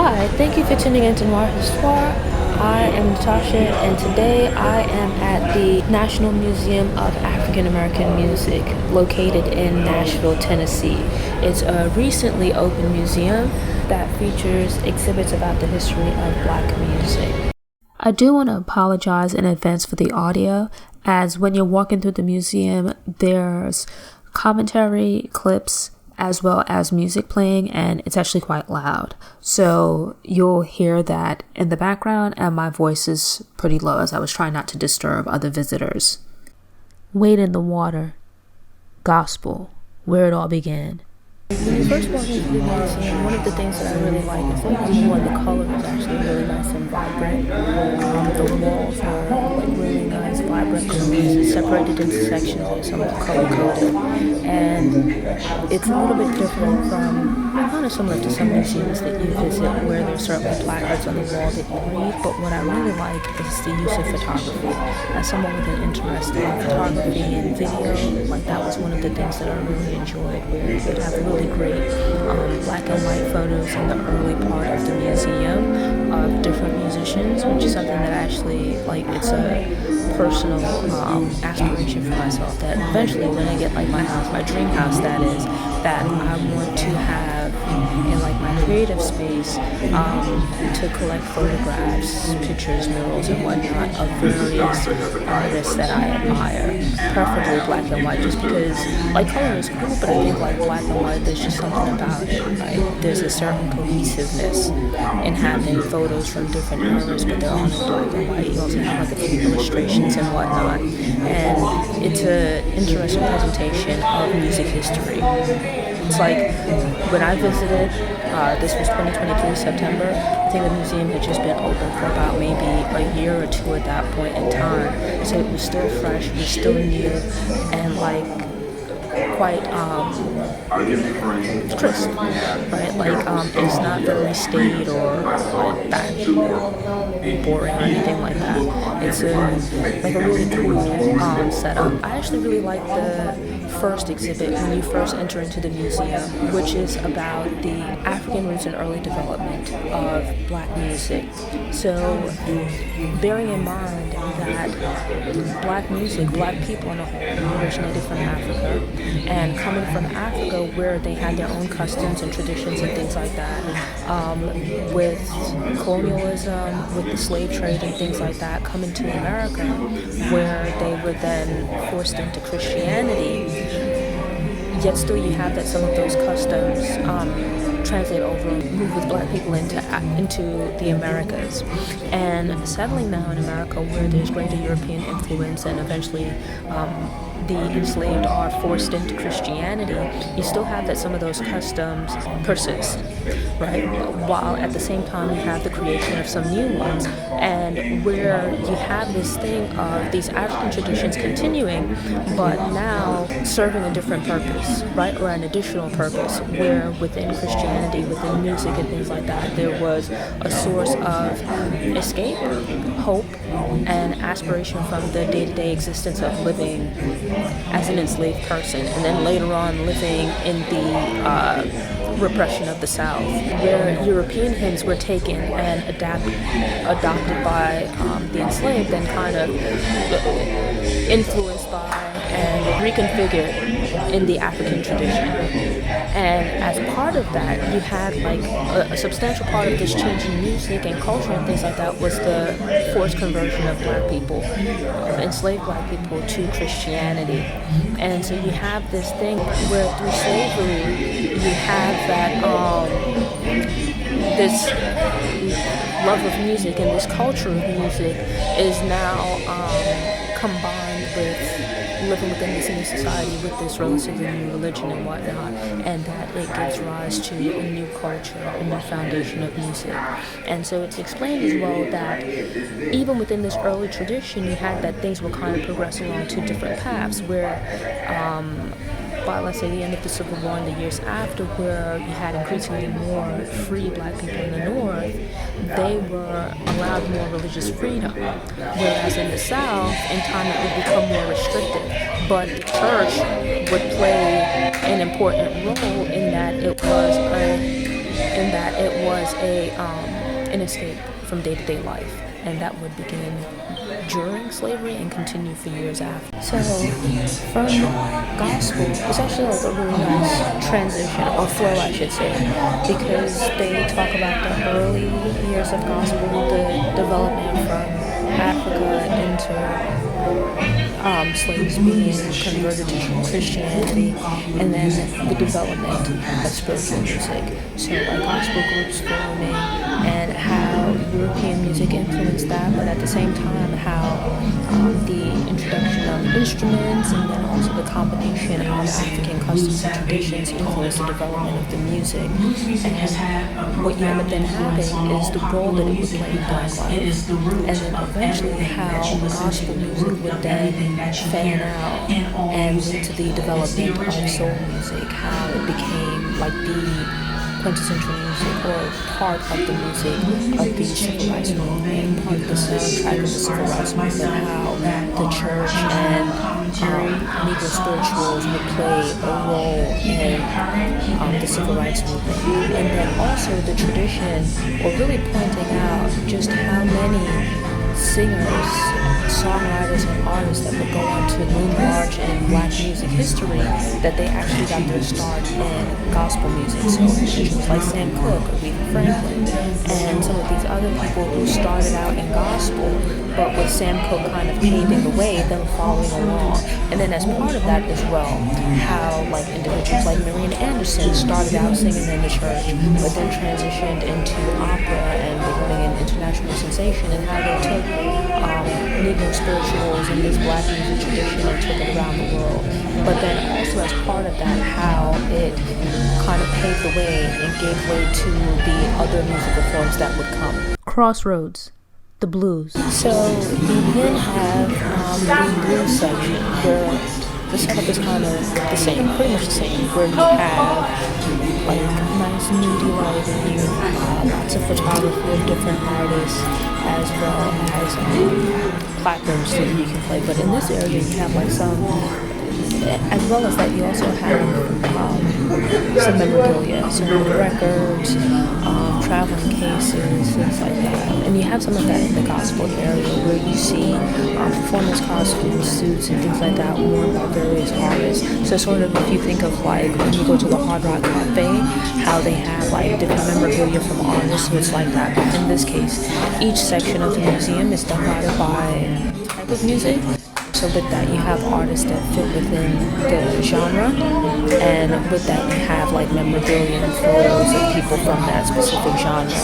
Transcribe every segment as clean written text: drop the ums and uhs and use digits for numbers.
Hi, thank you for tuning in to Noir Histoire. I am Natasha, and today I am at the National Museum of African American Music, located in Nashville, Tennessee. It's a recently opened museum that features exhibits about the history of Black music. I do want to apologize in advance for the audio, as when you're walking through the museum, there's commentary, clips, as well as music playing, and it's actually quite loud. So you'll hear that in the background, and my voice is pretty low as I was trying not to disturb other visitors. Wade in the Water, Gospel, Where It All Began. When you first walk into the museum, one of the things that I really like is that the color is actually really nice and vibrant. The walls are really nice, vibrant colors. It's separated into sections and some are color coded. And it's a little bit different from, kind of similar to some museums that you visit where there's certain placards on the wall that you read. But what I really like is the use of photography. As someone with an interest in photography and video, that was one of the things that I really enjoyed, where you'd have really great black and white photos in the early part of the museum of different musicians, which is something that I actually it's a personal aspiration for myself, that eventually when I get my house, my dream house that is, that I want to have in my creative space, to collect photographs, pictures, murals, and whatnot of various artists that I admire, preferably black and white, just because color is cool, but I think black and white, there's just something about it. There's a certain cohesiveness in having photos from different eras, but they're all in black and white. You also have a few illustrations and whatnot, and it's an interesting presentation of music history. It's when I visited, this was 2023 September, I think the museum had just been open for about maybe a year or two at that point in time. So it was still fresh, it was still new, and quite crisp, right? It's not very staid or boring or anything like that. It's a really cool setup. I actually really like the first exhibit when you first enter into the museum, which is about the African roots and early development of Black music. So, bearing in mind that Black music, Black people in a whole, originated from Africa, and coming from Africa where they had their own customs and traditions and things like that, with colonialism, with the slave trade and things like that, coming to America where they were then forced into Christianity, yet still you have that some of those customs translate over and move with Black people into the Americas. And settling now in America where there's greater European influence and eventually the enslaved are forced into Christianity, you still have that some of those customs persist, right? While at the same time you have the creation of some new ones, and where you have this thing of these African traditions continuing, but now serving a different purpose, right? Or an additional purpose, where within Christianity, within music and things like that, there was a source of escape, hope, and aspiration from the day-to-day existence of living as an enslaved person, and then later on living in the repression of the South, where European hymns were taken and adopted by the enslaved, and kind of influenced by and reconfigured in the African tradition. And as part of that, you had a substantial part of this change in music and culture and things like that was the forced conversion of Black people, enslaved Black people, to Christianity. And so you have this thing where through slavery you have that this love of music and this culture of music is now combined with living within this new society with this relatively new religion and whatnot, and that it gives rise to a new culture, a new foundation of music. And so it's explained as well that even within this early tradition, you had that things will kind of progress along two different paths, where by, let's say, the end of the Civil War and the years after, where you had increasingly more free Black people in the North, they were allowed more religious freedom. Whereas in the South, in time it would become more restrictive. But the church would play an important role in that it was a in that it was an escape from day-to-day life, and that would begin during slavery and continue for years after. So from gospel, it's actually like a really nice transition, or flow I should say, because they talk about the early years of gospel, the development from Africa into slaves being converted to Christianity, and then the development of spiritual music. So like gospel groups forming, and how European music influenced that, but at the same time how the introduction of instruments and then also the combination of African customs and traditions influenced the development of the music. And what you end up then having is the role that it would play in Black life, and then eventually how gospel music would then fan out and lead to the development of soul music, how it became like the quintessential music or part of the music of the civil rights movement, part of the soundtrack of the civil rights movement, how the church and Negro spirituals would play a role in the civil rights movement. And then also the tradition, or really pointing out just how many singers, songwriters, and artists that would go on to moon march in Black music history, that they actually got their start in gospel music. So musicians like Sam Cooke, Aretha Franklin, and some of these other people who started out in gospel, but with Sam Cooke kind of paving the way, them following along. And then as part of that as well, how like individuals like Marian Anderson started out singing in the church, but then transitioned into opera and becoming an international sensation, and how they took Negro spirituals and this Black music tradition and took it around the world. But then also as part of that, how it kind of paved the way and gave way to the other musical forms that would come. Crossroads, the blues. So you then have the blues section, where the setup is kind of the same, pretty much the same, where you have like nice moody lighting, lots of photography of different artists, as well as platforms that you can play. But in this area you have like some, as well as that you also have some memorabilia, some records, traveling cases, things like that. And you have some of that in the gospel area, where you see performance costumes, suits, and things like that worn by various artists. So sort of if you think of like when you go to the Hard Rock Cafe, how they have like different memorabilia from artists, so it's like that. But in this case, each section of the museum is divided by type of music. So with that you have artists that fit within the genre, and with that you have like memorabilia and photos of people from that specific genre.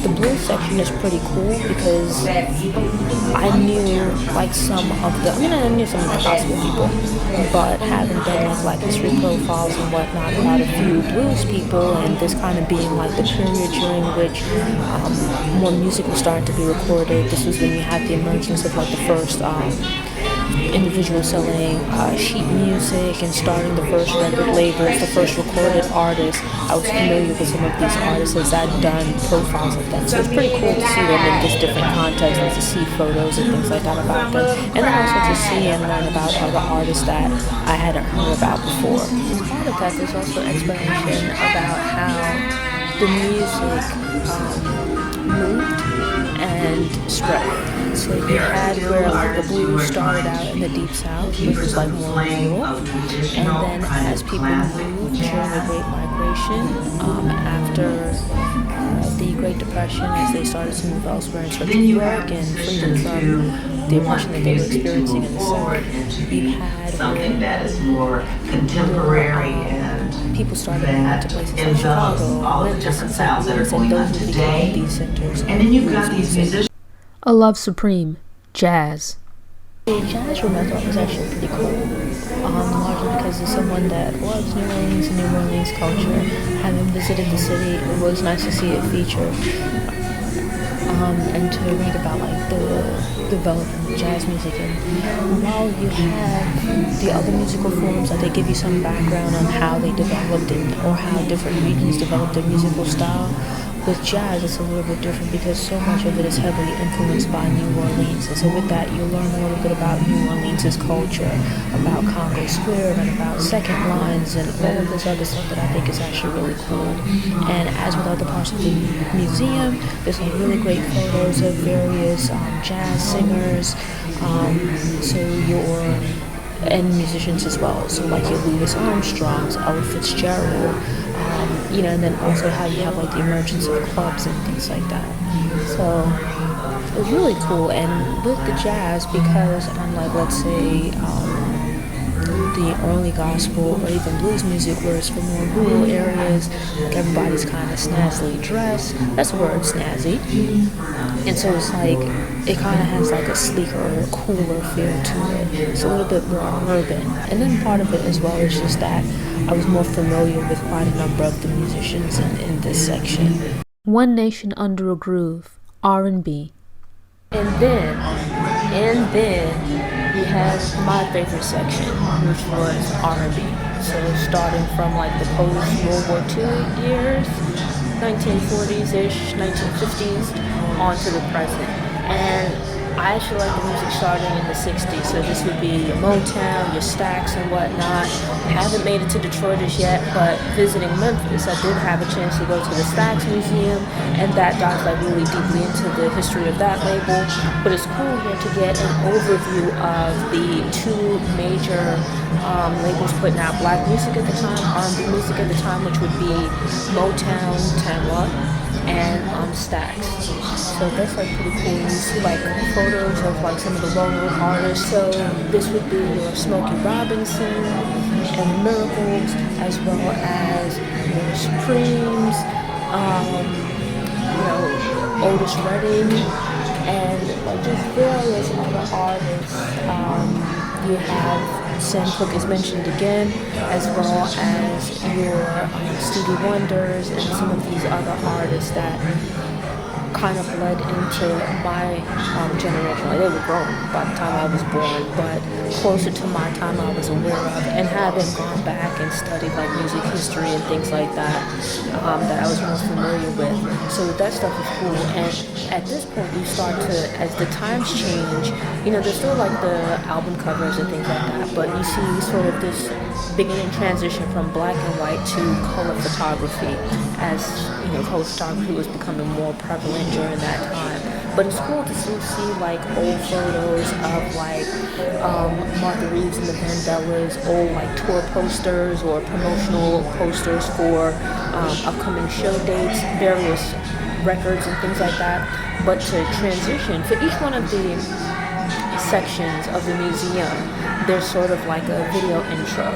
The blues section is pretty cool because I knew like some of the, I knew some of the gospel people, but having done like Black history profiles and whatnot about a few blues people, and this kind of being like the period during which more music was starting to be recorded. This was when you had the emergence of like the first individuals selling sheet music and starting the first record labels, the first recorded artists. I was familiar with some of these artists as I'd done profiles of them. So it's pretty cool to see them in this different context and to see photos and things like that about them. And then also to see and learn about other artists that I hadn't heard about before. As part of that, there's also explanation about how the music moved and spread. So you had where like the blues started out in the Deep South, which was like more rural, and then as people moved during the Great Migration, after the Great Depression, as they started to move elsewhere in search of work and freedom from the oppression that they were experiencing in the South, you had something that is more contemporary and people started moving to places like Chicago, all the Memphis, different and sounds that are those going on would become today. these centers. And then you've got these musicians. A Love Supreme, jazz. The jazz room I thought was actually pretty cool, largely because as someone that loves New Orleans and New Orleans culture, having visited the city, it was nice to see it featured, and to read about like the development of jazz music. And while you have the other musical forms, that they give you some background on how they developed it, or how different regions developed their musical style. with jazz, it's a little bit different because so much of it is heavily influenced by New Orleans. And so with that, you learn a little bit about New Orleans' culture, about Congo Square, and about second lines, and all of this other stuff that I think is actually really cool. And as with other parts of the museum, there's like really great photos of various jazz singers, and musicians as well. So like your Louis Armstrongs, Ella Fitzgerald, and then also how you have like the emergence of clubs and things like that. So it was really cool. And with the jazz, because unlike, let's say, the early gospel or even blues music, where it's for more rural areas, like everybody's kind of snazzily dressed. That's the word, snazzy. And so it's like, it kind of has like a sleeker, cooler feel to it. It's a little bit more urban. And then part of it as well is just that I was more familiar with quite a number of the musicians in this section. One Nation Under a Groove, R&B. And then we had my favorite section, which was R&B. So starting from like the post-World War II years, 1940s-ish, 1950s, on to the present. And I actually like the music starting in the 60s, so this would be your Motown, your Stax and whatnot. I haven't made it to Detroit as yet, but visiting Memphis, I did have a chance to go to the Stax Museum, and that dives like really deeply into the history of that label. But it's cool here to get an overview of the two major labels putting out black music at the time, R&B music at the time, which would be Motown, Tamla, and Stax. So that's like pretty cool. You see like photos of like some of the well-known artists. So this would be your Smokey Robinson and Miracles, as well as your Supremes, Otis Redding, and like just various other artists. You have Sam Cooke is mentioned again, as well as your Stevie Wonders and some of these other artists that kind of led into my generation. Like, they were grown by the time I was born, but closer to my time I was aware of, and having gone back and studied like music history and things like that, that I was more familiar with. So that stuff is cool. And at this point you start to, as the times change, there's still like the album covers and things like that, but you see sort of this beginning transition from black and white to color photography, as color photography was becoming more prevalent during that time. But it's cool to see like old photos of like Martha Reeves and the Vandellas, old like tour posters or promotional posters for upcoming show dates, various records and things like that. But to transition, for each one of the sections of the museum, there's sort of like a video intro,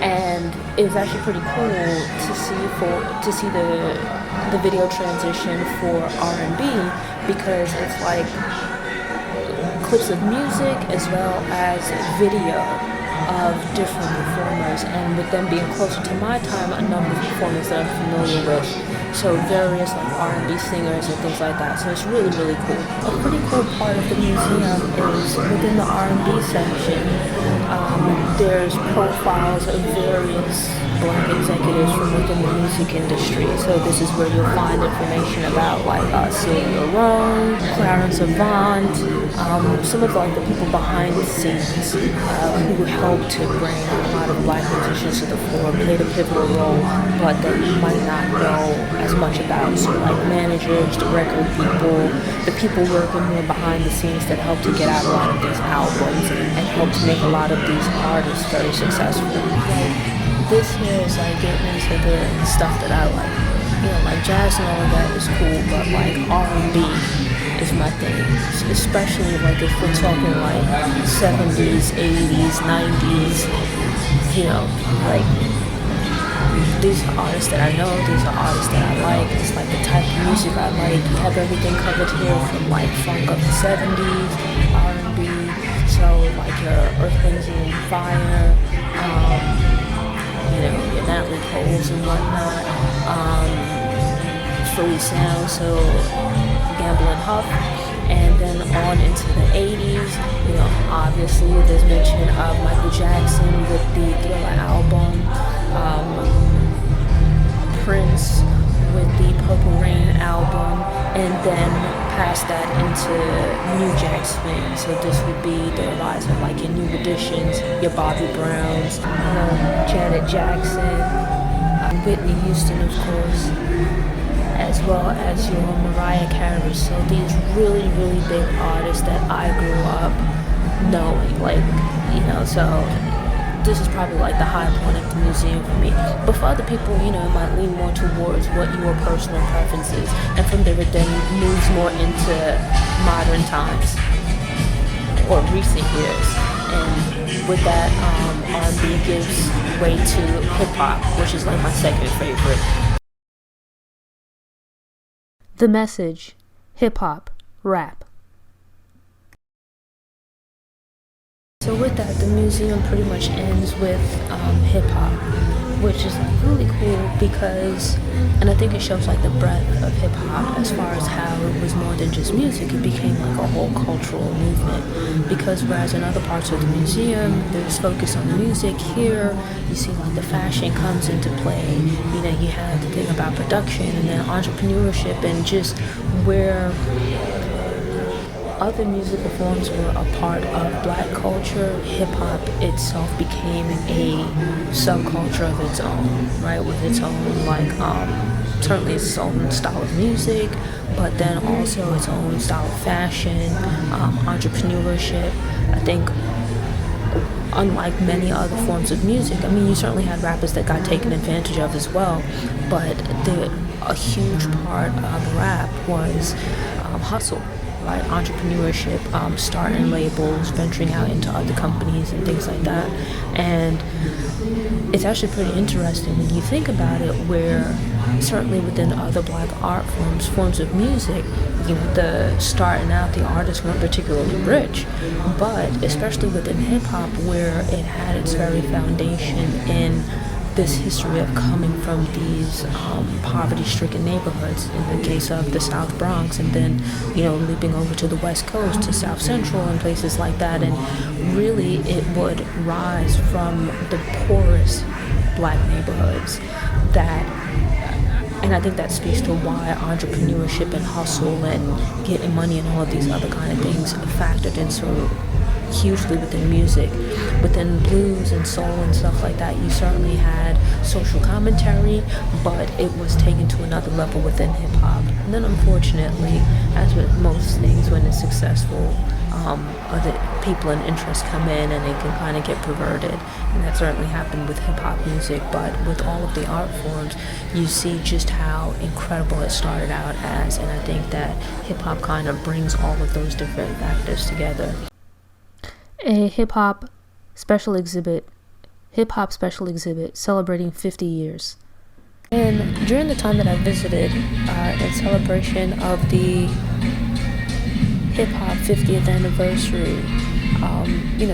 and it was actually pretty cool to see the video transition for R&B, because it's like clips of music as well as video of different performers, and with them being closer to my time, a number of performers that I'm familiar with. So various like R&B singers and things like that. So it's really, really cool. A pretty cool part of the museum is within the R&B section, there's profiles of various black executives from within the music industry. So this is where you'll find information about like Sylvia Rome, Clarence Avant, some of like the people behind the scenes who helped to bring a lot of black musicians to the floor, played a pivotal role, but that you might not know as much about. So like managers, the record people, the people working more behind the scenes that helped to get out a lot of these albums and helped to make a lot of these artists very successful. This here is like getting into the stuff that I like. Like jazz and all of that is cool, but like R&B is my thing. Especially like if we're talking like 70s, 80s, 90s, like these are artists that I know, these are artists that I like. It's like the type of music I like. You have everything covered here from like funk up to 70s, R&B, so like your Earth, Wind and Fire, your Natalie Coles and whatnot, Philly Sound, so Gamble and Huff, and then on into the 80s, obviously there's mention of Michael Jackson with the Thriller album, Prince with the Purple Rain album, and then past that into New Jack Swing. So this would be the rise of like your New Editions, your Bobby Browns, Janet Jackson, Whitney Houston, of course, as well as your Mariah Carey. So these really, really big artists that I grew up knowing, so this is probably like the high point of the museum for me. But for other people, it might lean more towards what your personal preferences, and from there it then moves more into modern times or recent years. And with that, R&B gives way to hip hop, which is like my second favorite. The message: hip hop, rap. So with that, the museum pretty much ends with hip-hop, which is really cool because, and I think it shows like the breadth of hip-hop as far as how it was more than just music. It became like a whole cultural movement, because whereas in other parts of the museum there's focus on the music, here you see like the fashion comes into play. You have the thing about production and then entrepreneurship, and just where other musical forms were a part of black culture, hip-hop itself became a subculture of its own, right? With its own, certainly its own style of music, but then also its own style of fashion, entrepreneurship. I think unlike many other forms of music, you certainly had rappers that got taken advantage of as well, but a huge part of rap was hustle. Right? Entrepreneurship, starting labels, venturing out into other companies and things like that. And it's actually pretty interesting when you think about it, where certainly within other black art forms of music, the starting out, the artists weren't particularly rich, but especially within hip-hop, where it had its very foundation in this history of coming from these poverty-stricken neighborhoods, in the case of the South Bronx, and then leaping over to the West Coast, to South Central and places like that. And really it would rise from the poorest black neighborhoods, and I think that speaks to why entrepreneurship and hustle and getting money and all of these other kind of things factored in so hugely within music. Within blues and soul and stuff like that, you certainly had social commentary, but it was taken to another level within hip-hop. And then unfortunately, as with most things when it's successful, other people and interests come in and it can kind of get perverted, and that certainly happened with hip-hop music. But with all of the art forms, you see just how incredible it started out as, and I think that hip-hop kind of brings all of those different factors together. A hip-hop special exhibit celebrating 50 years. And during the time that I visited, in celebration of the hip-hop 50th anniversary,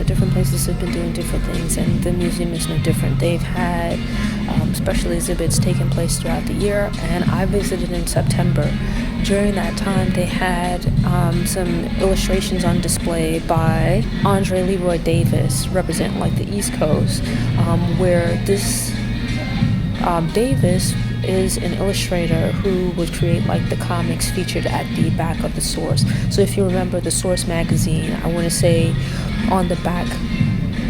different places have been doing different things, and the museum is no different. They've had special exhibits taking place throughout the year, and I visited in September. During that time, they had some illustrations on display by Andre Leroy Davis, representing like the East Coast, where this Davis is an illustrator who would create like the comics featured at the back of the Source. So if you remember the Source magazine, I want to say on the back,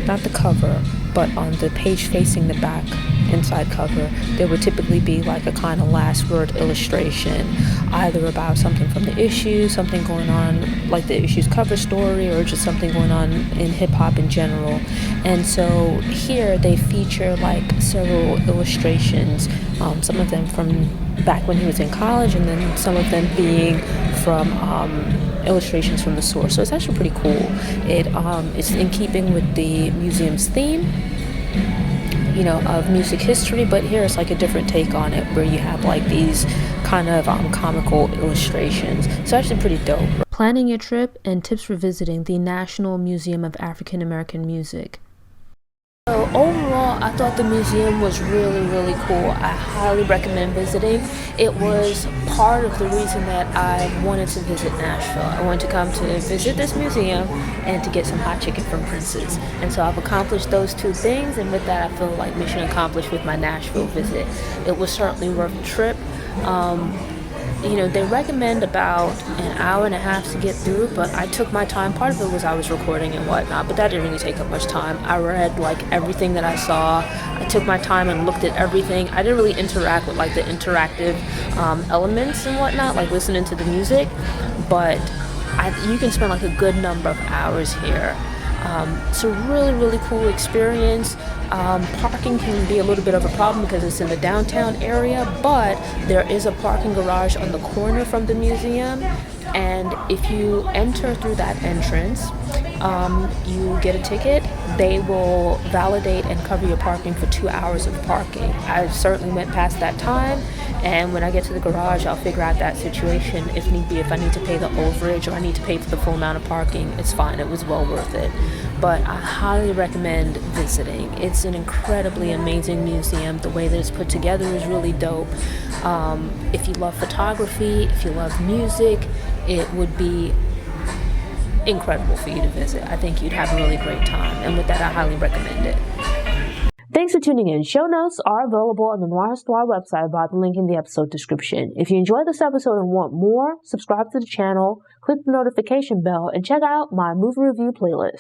not the cover, but on the page facing the back, inside cover, there would typically be like a kind of last word illustration, either about something from the issue, something going on, like the issue's cover story, or just something going on in hip-hop in general. And so here they feature like several illustrations, some of them from back when he was in college, and then some of them being from illustrations from the Source. So it's actually pretty cool. It's in keeping with the museum's theme, of music history, but here it's like a different take on it, where you have like these kind of comical illustrations. So actually pretty dope. Planning your trip and tips for visiting the National Museum of African American Music. So overall, I thought the museum was really, really cool. I highly recommend visiting. It was part of the reason that I wanted to visit Nashville. I wanted to come to visit this museum and to get some hot chicken from Prince's. And so I've accomplished those two things, and with that I feel like mission accomplished with my Nashville visit. It was certainly worth the trip. They recommend about an hour and a half to get through, but I took my time. Part of it was I was recording and whatnot, but that didn't really take up much time. I read everything that I saw. I took my time and looked at everything. I didn't really interact with the interactive elements and whatnot, like listening to the music, but you can spend a good number of hours here. It's a really, really cool experience. Parking can be a little bit of a problem because it's in the downtown area, but there is a parking garage on the corner from the museum, and if you enter through that entrance, you get a ticket. They will validate and cover your parking for 2 hours of parking. I certainly went past that time, and when I get to the garage, I'll figure out that situation if need be. If I need to pay the overage or I need to pay for the full amount of parking, it's fine. It was well worth it. But I highly recommend visiting. It's an incredibly amazing museum. The way that it's put together is really dope. If you love photography, if you love music, it would be incredible for you to visit. I think you'd have a really great time. And with that, I highly recommend it. Thanks for tuning in. Show notes are available on the Noir Histoire website by the link in the episode description. If you enjoyed this episode and want more, subscribe to the channel, click the notification bell, and check out my movie review playlist.